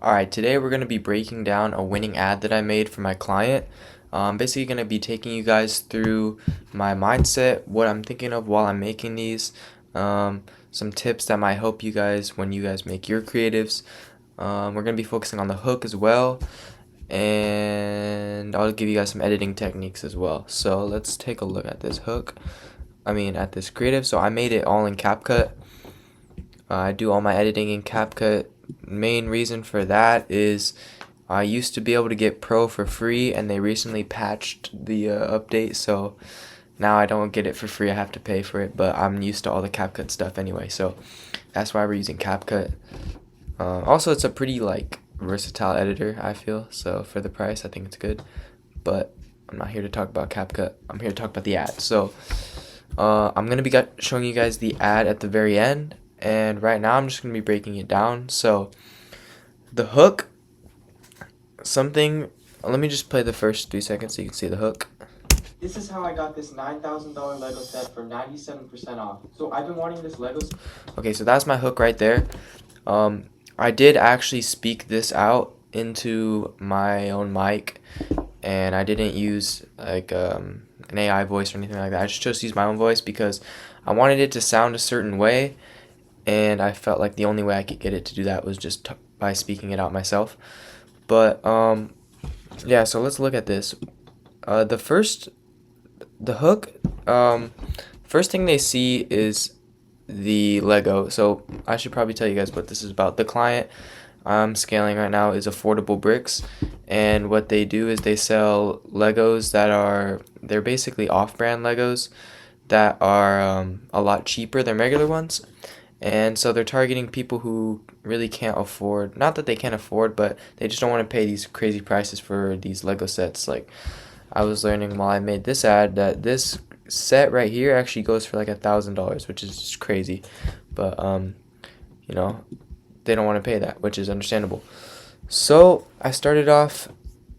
Alright, today we're going to be breaking down a winning ad that I made for my client. I'm basically going to be taking you guys through my mindset, what I'm thinking of while I'm making these, some tips that might help you guys when you guys make your creatives. We're going to be focusing on the hook as well, and I'll give you guys some editing techniques as well. So let's take a look at this at this creative. So I made it all in CapCut. I do all my editing in CapCut. Main reason for that is I used to be able to get Pro for free, and they recently patched the update, so now I don't get it for free. I have to pay for it, but I'm used to all the CapCut stuff anyway, so that's why we're using CapCut. Also, it's a pretty versatile editor, I feel, so for the price I think it's good, but I'm not here to talk about CapCut. I'm here to talk about the ad. So I'm gonna be showing you guys the ad at the very end, and right now I'm just gonna be breaking it down. So the hook, let me just play the first 3 seconds so you can see the hook. This is how I got this $9,000 Lego set for 97% off. So I've been wanting this Lego. Okay, so that's my hook right there. I did actually speak this out into my own mic, and I didn't use an AI voice or anything like that. I just chose to use my own voice because I wanted it to sound a certain way, and I felt like the only way I could get it to do that was just by speaking it out myself. But yeah, so let's look at this. The hook, first thing they see is the Lego. So I should probably tell you guys what this is about. The client I'm scaling right now is Affordable Bricks, and what they do is they sell Legos they're basically off-brand Legos that are a lot cheaper than regular ones. And so they're targeting people who really can't afford, not that they can't afford, but they just don't want to pay these crazy prices for these Lego sets. Like, I was learning while I made this ad that this set right here actually goes for like $1,000, which is just crazy. But you know, they don't want to pay that, which is understandable. So I started off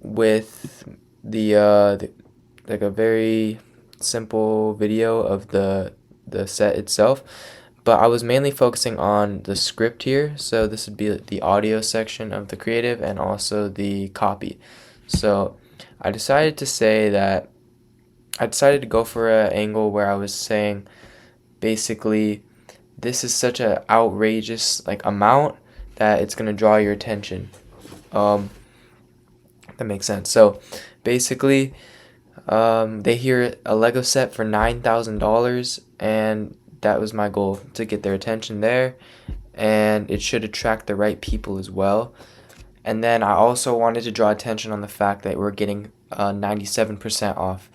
with like a very simple video of the set itself, but I was mainly focusing on the script here. So this would be the audio section of the creative and also the copy. So I decided to go for an angle where I was saying basically this is such an outrageous amount that it's gonna draw your attention. That makes sense. So basically, they hear a Lego set for $9,000, and that was my goal, to get their attention there, and it should attract the right people as well. And then I also wanted to draw attention on the fact that we're getting 97% off.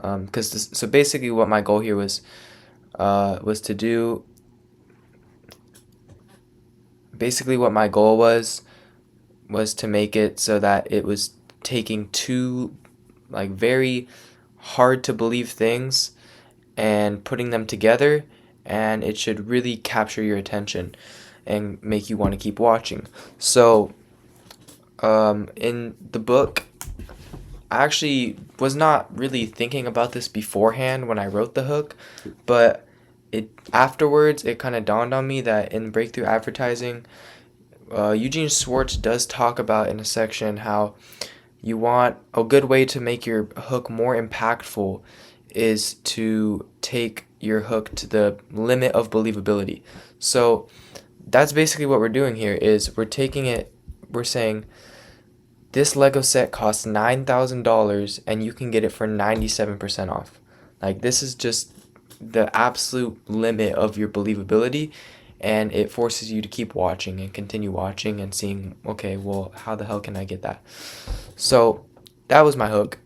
So basically what my goal here was to do, basically what my goal was to make it so that it was taking two very hard to believe things and putting them together, and it should really capture your attention and make you want to keep watching. So in the book, I actually was not really thinking about this beforehand when I wrote the hook, but afterwards it kind of dawned on me that in breakthrough advertising, Eugene Schwartz does talk about in a section how you want a good way to make your hook more impactful is to take your hook to the limit of believability. So that's basically what we're doing here. Is we're saying this Lego set costs $9,000 and you can get it for 97% off. This is just the absolute limit of your believability, and it forces you to keep watching and continue watching and seeing, okay, well, how the hell can I get that? So that was my hook.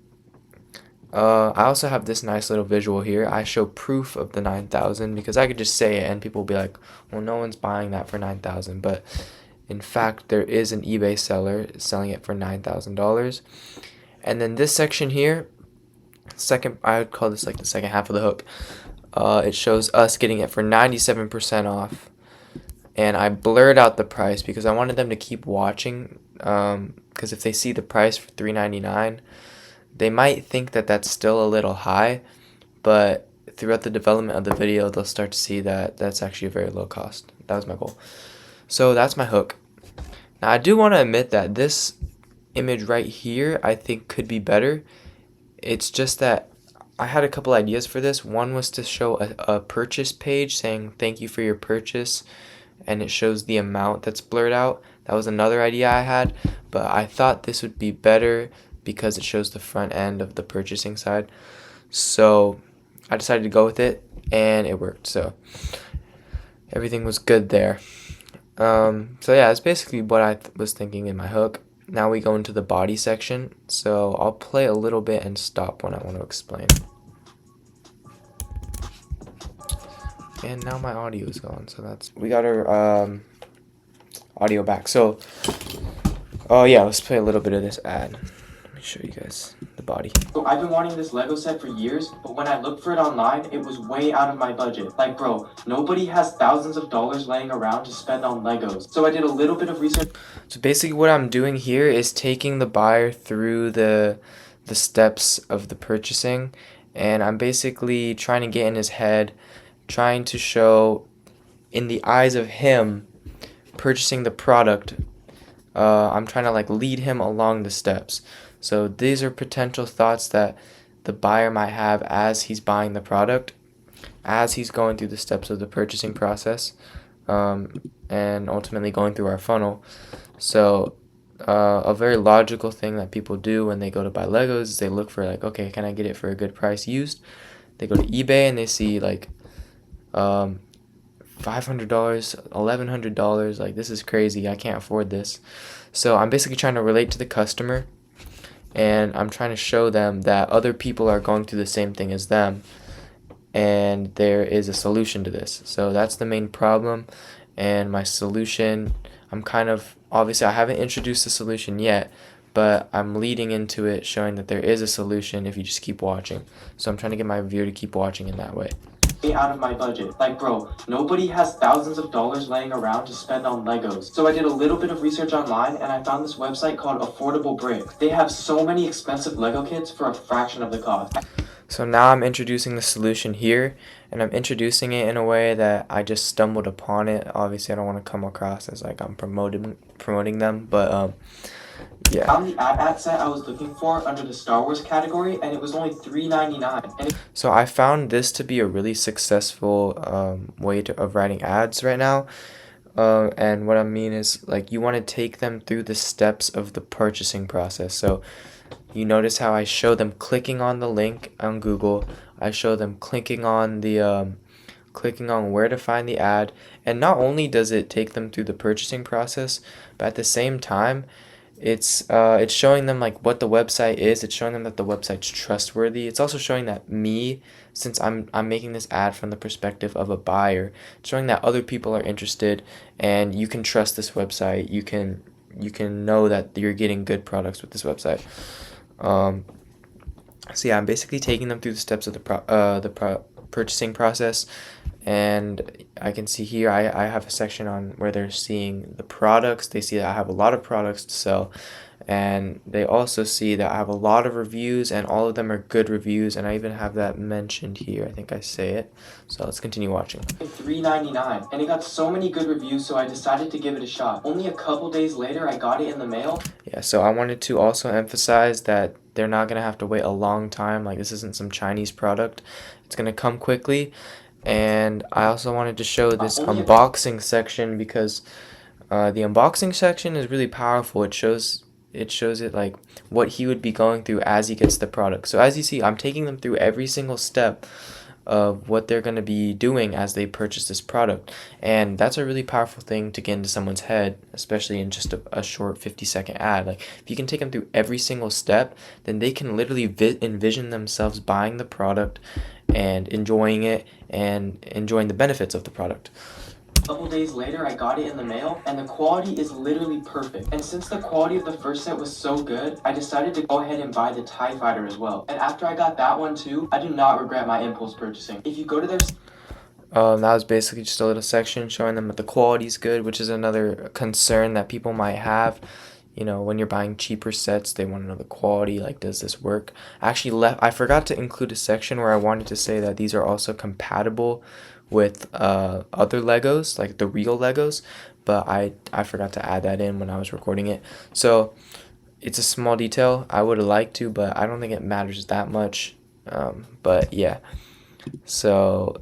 I also have this nice little visual here. I show proof of the 9,000 because I could just say it and people will be like, well, no one's buying that for 9,000, but in fact, there is an eBay seller selling it for $9,000. And then this section here, I would call this the second half of the hook. It shows us getting it for 97% off. And I blurred out the price because I wanted them to keep watching, because if they see the price for $3.99, they might think that that's still a little high, but throughout the development of the video, they'll start to see that that's actually a very low cost. That was my goal. So that's my hook. Now I do want to admit that this image right here I think could be better. It's just that I had a couple ideas for this. One was to show a purchase page saying thank you for your purchase, and it shows the amount that's blurred out. That was another idea I had, but I thought this would be better because it shows the front end of the purchasing side. So I decided to go with it, and it worked. So everything was good there. So yeah, that's basically what I was thinking in my hook. Now we go into the body section. So I'll play a little bit and stop when I want to explain. And now my audio is gone, so we got our audio back. So, oh yeah, let's play a little bit of this ad. Let me show you guys the body. So I've been wanting this Lego set for years, but when I looked for it online, it was way out of my budget. Like, bro, nobody has thousands of dollars laying around to spend on Legos. So I did a little bit of research. So basically what I'm doing here is taking the buyer through the steps of the purchasing, and I'm basically trying to get in his head, trying to show in the eyes of him purchasing the product. I'm trying to like lead him along the steps. So these are potential thoughts that the buyer might have as he's buying the product, as he's going through the steps of the purchasing process, and ultimately going through our funnel. So a very logical thing that people do when they go to buy Legos is they look for like, okay, can I get it for a good price used? They go to eBay and they see like $500, $1,100, like this is crazy, I can't afford this. So I'm basically trying to relate to the customer, and I'm trying to show them that other people are going through the same thing as them, and there is a solution to this. So that's the main problem, and my solution, I'm kind of, obviously I haven't introduced the solution yet, but I'm leading into it, showing that there is a solution if you just keep watching. So I'm trying to get my viewer to keep watching in that way. Out of my budget. Like, bro, nobody has thousands of dollars laying around to spend on Legos. So I did a little bit of research online, and I found this website called Affordable Bricks. They have so many expensive Lego kits for a fraction of the cost. So now I'm introducing the solution here, and I'm introducing it in a way that I just stumbled upon it. Obviously, I don't want to come across as like I'm promoting them, but yeah. I found the ad set I was looking for under the Star Wars category, and it was only $3.99. So I found this to be a really successful way of writing ads right now. And what I mean is, like, you want to take them through the steps of the purchasing process. So you notice how I show them clicking on the link on Google. I show them clicking on where to find the ad. And not only does it take them through the purchasing process, but at the same time, it's showing them like what the website is. It's showing them that the website's trustworthy. It's also showing that me, since I'm making this ad from the perspective of a buyer, it's showing that other people are interested and you can trust this website. You can know that you're getting good products with this website. So yeah, I'm basically taking them through the steps of the purchasing process, and I can see here I have a section on where they're seeing the products. They see that I have a lot of products to sell, and they also see that I have a lot of reviews, and all of them are good reviews, and I even have that mentioned here. I think I say it. So let's continue watching. $3.99, and it got so many good reviews, so I decided to give it a shot. Only a couple days later, I got it in the mail. Yeah, so I wanted to also emphasize that they're not gonna have to wait a long time. Like, this isn't some Chinese product. It's gonna come quickly. And I also wanted to show this unboxing section because the unboxing section is really powerful. It shows it like what he would be going through as he gets the product. So as you see, I'm taking them through every single step of what they're going to be doing as they purchase this product. And that's a really powerful thing to get into someone's head, especially in just a short 50-second ad. Like, if you can take them through every single step, then they can literally envision themselves buying the product and enjoying it and enjoying the benefits of the product. A couple days later, I got it in the mail, and the quality is literally perfect. And since the quality of the first set was so good, I decided to go ahead and buy the TIE Fighter as well. And after I got that one too, I do not regret my impulse purchasing. If you go to their that was basically just a little section showing them that the quality is good, which is another concern that people might have. You know, when you're buying cheaper sets, they want to know the quality, like, does this work? I forgot to include a section where I wanted to say that these are also compatible with other Legos, like the real Legos, but I forgot to add that in when I was recording it. So it's a small detail. I would have liked to, but I don't think it matters that much. But yeah. So,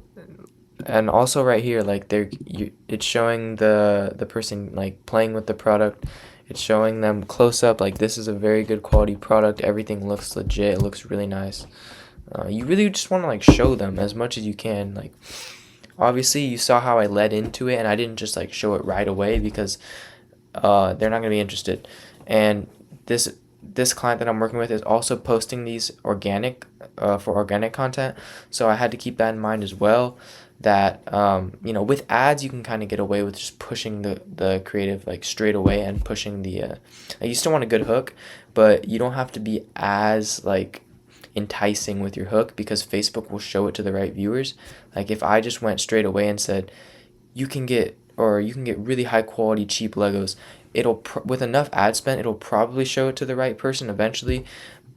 and also right here, like it's showing the person like playing with the product. It's showing them close up. Like, this is a very good quality product. Everything looks legit. It looks really nice. You really just want to like show them as much as you can. Like, obviously you saw how I led into it, and I didn't just like show it right away because they're not gonna be interested. And this client that I'm working with is also posting these for organic content, so I had to keep that in mind as well. That with ads you can kind of get away with just pushing the creative like straight away and pushing like, you still want a good hook, but you don't have to be as like enticing with your hook because Facebook will show it to the right viewers. Like, if I just went straight away and said you can get really high quality cheap Legos, with enough ad spend it'll probably show it to the right person eventually,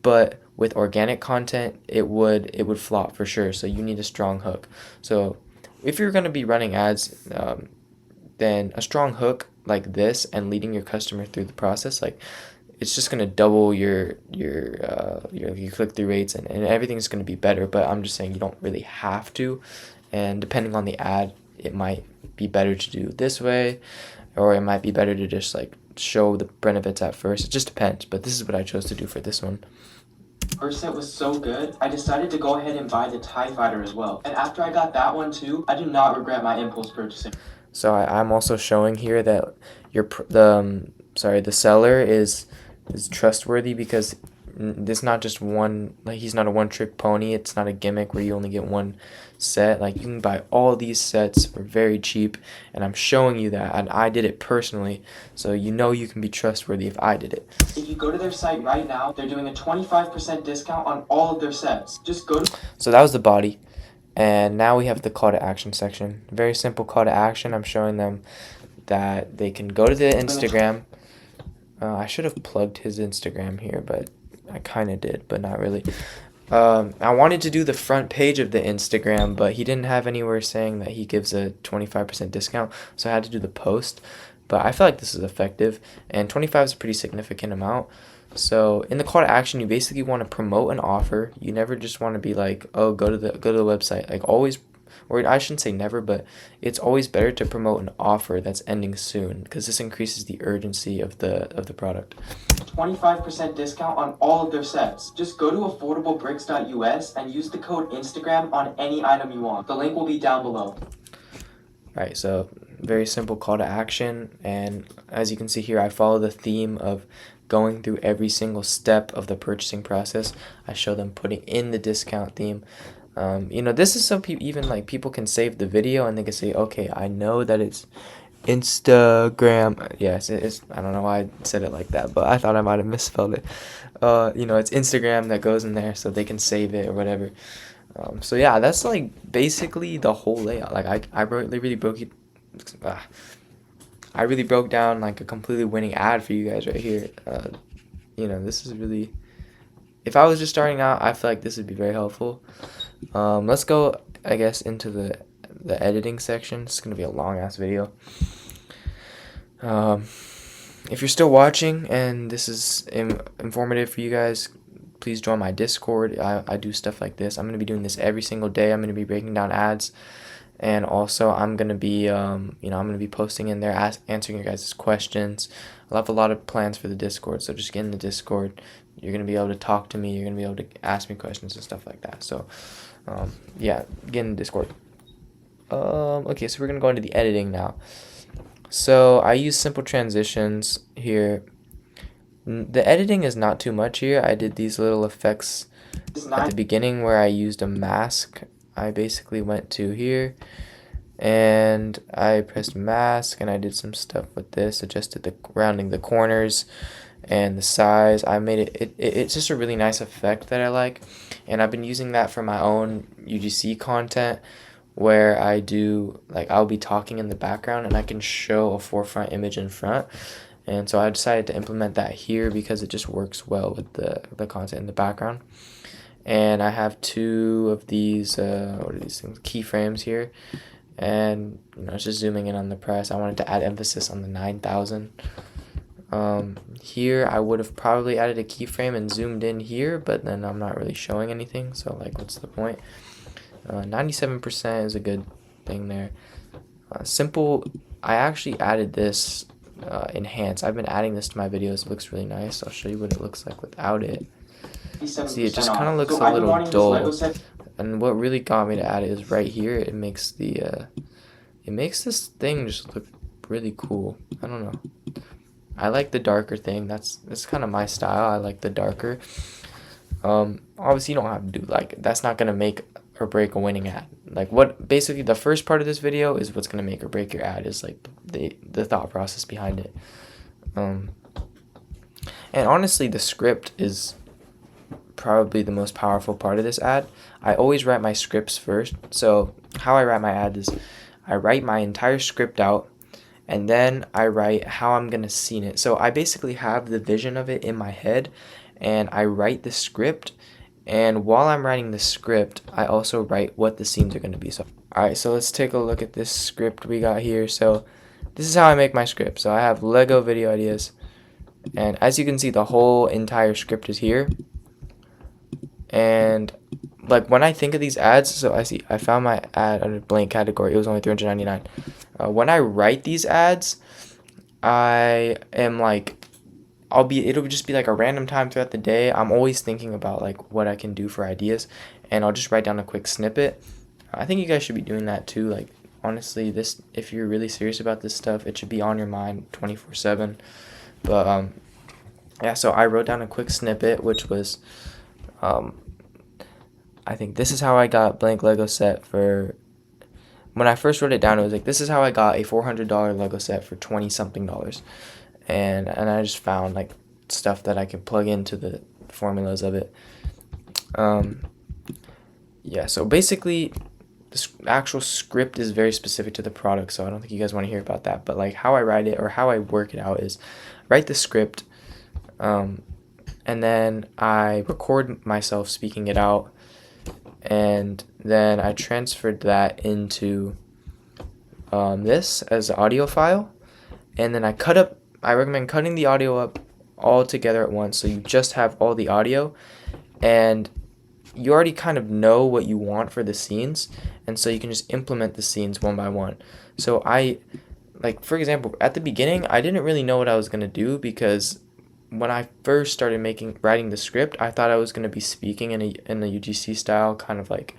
but with organic content it would flop for sure. So you need a strong hook. So if you're going to be running ads, then a strong hook like this and leading your customer through the process, like, it's just going to double your click-through rates, and everything's going to be better. But I'm just saying you don't really have to, and depending on the ad, it might be better to do this way, or it might be better to just like show the benefits at first. It just depends, but this is what I chose to do for this one. First set was so good, I decided to go ahead and buy the TIE Fighter as well. And after I got that one too, I do not regret my impulse purchasing. So I'm also showing here that the seller is trustworthy because there's not just one, like, he's not a one-trick pony. It's not a gimmick where you only get one set. Like, you can buy all these sets for very cheap, and I'm showing you that, and I did it personally, so you can be trustworthy if I did it. If you go to their site right now, they're doing a 25% discount on all of their sets. Just go to... So that was the body, and now we have the call to action section. Very simple call to action. I'm showing them that they can go to the Instagram. I should have plugged his Instagram here, but I kind of did, but not really. I wanted to do the front page of the Instagram, but he didn't have anywhere saying that he gives a 25% discount, so I had to do the post. But I feel like this is effective, and 25 is a pretty significant amount. So in the call to action, you basically want to promote an offer. You never just want to be like, oh, go to the website. Like, always, or I shouldn't say never, but it's always better to promote an offer that's ending soon, because this increases the urgency of the product. 25% discount on all of their sets. Just go to affordablebricks.us and use the code Instagram on any item you want. The link will be down below. Alright, so very simple call to action, and as you can see here, I follow the theme of going through every single step of the purchasing process. I show them putting in the discount theme. This is so people can save the video and they can say, okay, I know that it's Instagram. Yes, it's, I don't know why I said it like that, but I thought I might have misspelled it. It's Instagram that goes in there, so they can save it or whatever. So yeah, that's like basically the whole layout. Like, I really broke it. I really broke down like a completely winning ad for you guys right here. This is really, if I was just starting out, I feel like this would be very helpful. Let's go, I guess, into the editing section. It's gonna be a long ass video. If you're still watching and this is informative for you guys, please join my Discord. I do stuff like this. I'm gonna be doing this every single day. I'm gonna be breaking down ads, and also I'm gonna be I'm gonna be posting in there, answering your guys' questions. I'll have a lot of plans for the Discord, so just get in the Discord. You're gonna be able to talk to me. You're gonna be able to ask me questions and stuff like that. So yeah, get in the Discord. Okay, so we're gonna go into the editing now. So I use simple transitions here. The editing is not too much here. I did these little effects at the beginning where I used a mask. I basically went to here and I pressed mask and I did some stuff with this, adjusted rounding the corners and the size. I made it's just a really nice effect that I like, and I've been using that for my own UGC content where I do, like, I'll be talking in the background and I can show a forefront image in front. And so I decided to implement that here because it just works well with the content in the background. And I have two of these, what are these things, keyframes here. and it's just zooming in on the price. I wanted to add emphasis on the 9,000. Here I would have probably added a keyframe and zoomed in here, but then I'm not really showing anything, so like what's the point? 97% is a good thing there. Simple, I actually added this enhance. I've been adding this to my videos. It looks really nice. I'll show you what it looks like without it. See, it just kind of looks a little dull. And what really got me to add it is right here. It makes this thing just look really cool. I don't know. I like the darker thing. That's kind of my style. I like the darker. Obviously you don't have to do that's not gonna make or break a winning ad. Like what basically the first part of this video is what's gonna make or break your ad is like the thought process behind it. And honestly, the script is probably the most powerful part of this ad. I always write my scripts first. So how I write my ad is I write my entire script out, and then I write how I'm gonna scene it. So I basically have the vision of it in my head, and I write the script, and while I'm writing the script, I also write what the scenes are gonna be. So alright, so let's take a look at this script we got here. So this is how I make my script. So I have Lego video ideas, and as you can see, the whole entire script is here. And like when I think of these ads, so I found my ad under blank category. It was only $399. When I write these ads, I am like, it'll just be like a random time throughout the day. I'm always thinking about like what I can do for ideas, and I'll just write down a quick snippet. I think you guys should be doing that too. Like honestly, if you're really serious about this stuff, it should be on your mind 24/7. But yeah, so I wrote down a quick snippet, which was I think this is how I got blank Lego set for. When I first wrote it down, it was like, this is how I got a $400 Lego set for 20 something dollars, and I just found like stuff that I could plug into the formulas of it. Yeah, so basically this actual script is very specific to the product, so I don't think you guys want to hear about that. But like how I write it or how I work it out is write the script, and then I record myself speaking it out, and then I transferred that into this as an audio file, and then I recommend cutting the audio up all together at once, so you just have all the audio, and you already kind of know what you want for the scenes, and so you can just implement the scenes one by one. So like for example, at the beginning I didn't really know what I was going to do, because when I first started writing the script, I thought I was going to be speaking in a UGC style, kind of like,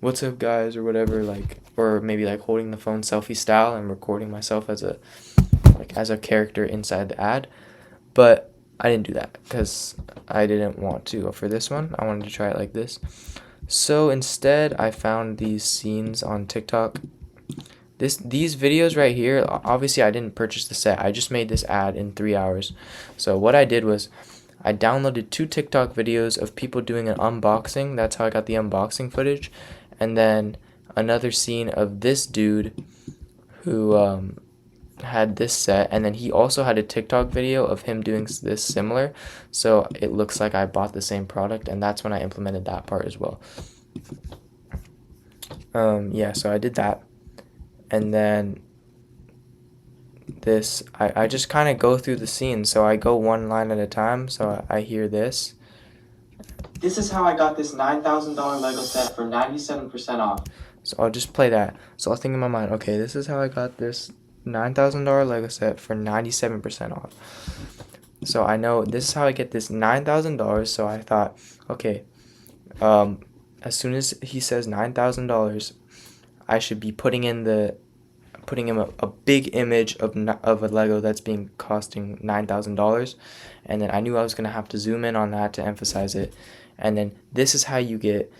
what's up guys, or whatever, like, or maybe like holding the phone selfie style and recording myself as a character inside the ad. But I didn't do that because I didn't want to. For this one, I wanted to try it like this. So instead, I found these scenes on TikTok. These videos right here, obviously I didn't purchase the set. I just made this ad in 3 hours. So what I did was I downloaded 2 TikTok videos of people doing an unboxing. That's how I got the unboxing footage. And then another scene of this dude who had this set, and then he also had a TikTok video of him doing this similar. So it looks like I bought the same product, and that's when I implemented that part as well. Yeah, so I did that. And then this, I just kind of go through the scene. So I go one line at a time. So I hear this. This is how I got this $9,000 Lego set for 97% off. So I'll just play that. So I'll think in my mind, okay, this is how I got this $9,000 Lego set for 97% off. So I know this is how I get this $9,000. So I thought, okay, as soon as he says $9,000, I should be putting him a big image of a Lego that's costing $9,000, and then I knew I was gonna have to zoom in on that to emphasize it. And then this is how you get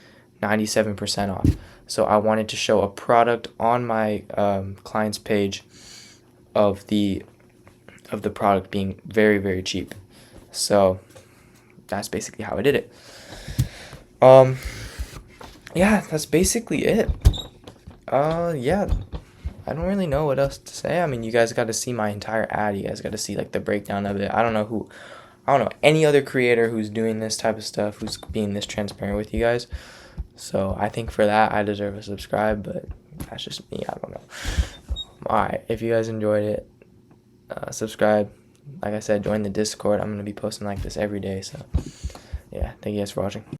97% off. So I wanted to show a product on my client's page of the product being very, very cheap. So that's basically how I did it. Yeah, that's basically it. Yeah, I don't really know what else to say. I mean, you guys got to see my entire ad. You guys got to see like the breakdown of it. I don't know any other creator who's doing this type of stuff, who's being this transparent with you guys. So I think for that, I deserve a subscribe. But That's just me. I don't know. Alright, if you guys enjoyed it, subscribe. Like I said, join the Discord. I'm going to be posting like this every day. So, yeah, thank you guys for watching.